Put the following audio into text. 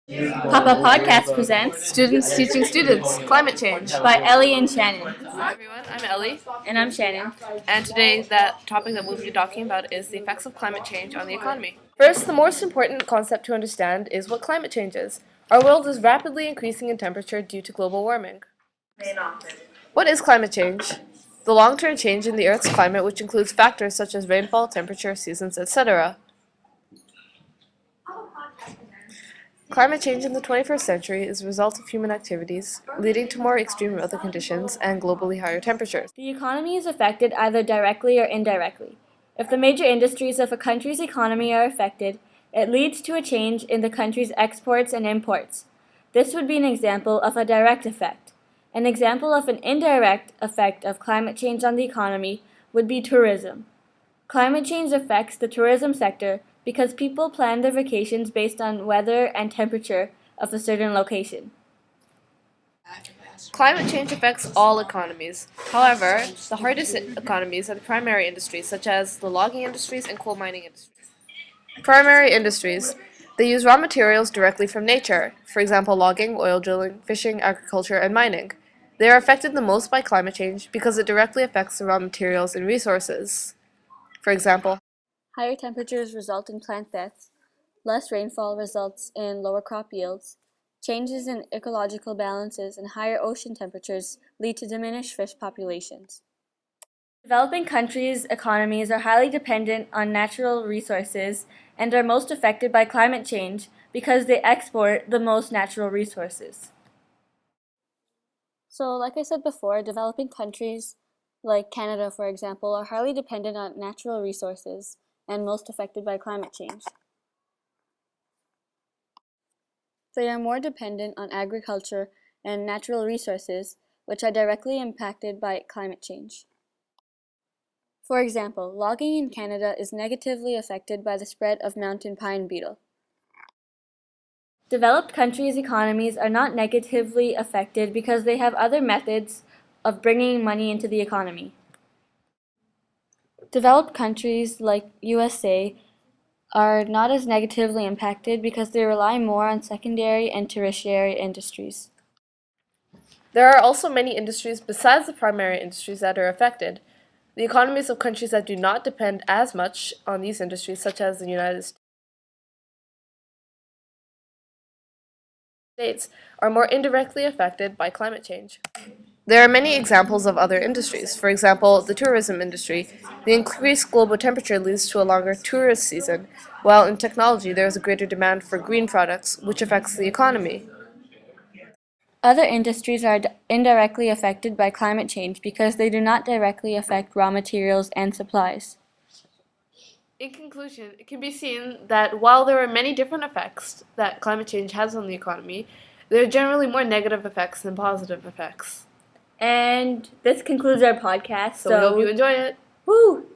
Papa Podcast presents Students Teaching Students Climate Change. by Ellie and Shannon. Hi everyone, I'm Ellie, And I'm Shannon. and today that topic that we'll be talking about is the effects of climate change on the economy. First, the most important concept to understand is what climate change is. Our world is rapidly increasing in temperature due to global warming. What is climate change? The long-term change in the Earth's climate, which includes factors such as rainfall, temperature, seasons, etc. Climate change in the 21st century is a result of human activities, leading to more extreme weather conditions and globally higher temperatures. The economy is affected either directly or indirectly. If the major industries of a country's economy are affected, it leads to a change in the country's exports and imports. This would be an example of a direct effect. An example of an indirect effect of climate change on the economy would be tourism. Climate change affects the tourism sector because people plan their vacations based on weather and temperature of a certain location. Climate change affects all economies. However, the hardest economies are the primary industries, such as the logging industries and coal mining industries. Primary industries. They use raw materials directly from nature, for example logging, oil drilling, fishing, agriculture, and mining. They are affected the most by climate change because it directly affects the raw materials and resources. For example, Higher temperatures result in plant deaths. Less rainfall results in lower crop yields. Changes in ecological balances and higher ocean temperatures lead to diminished fish populations. Developing countries' economies are highly dependent on natural resources and are most affected by climate change because they export the most natural resources. So, like I said before, developing countries like Canada, for example, are highly dependent on natural resources and most affected by climate change. They are more dependent on agriculture and natural resources, which are directly impacted by climate change. For example, logging in Canada is negatively affected by the spread of mountain pine beetle. Developed countries' economies are not negatively affected because they have other methods of bringing money into the economy. Developed countries like USA are not as negatively impacted because they rely more on secondary and tertiary industries. there are also many industries besides the primary industries that are affected. The economies of countries that do not depend as much on these industries, such as the United States, are more indirectly affected by climate change. There are many examples of other industries. For example, the tourism industry. The increased global temperature leads to a longer tourist season, while in technology there is a greater demand for green products, which affects the economy. Other industries are indirectly affected by climate change because they do not directly affect raw materials and supplies. In conclusion, it can be seen that while there are many different effects that climate change has on the economy, there are generally more negative effects than positive effects. And this concludes our podcast. So we hope you enjoy it. Woo!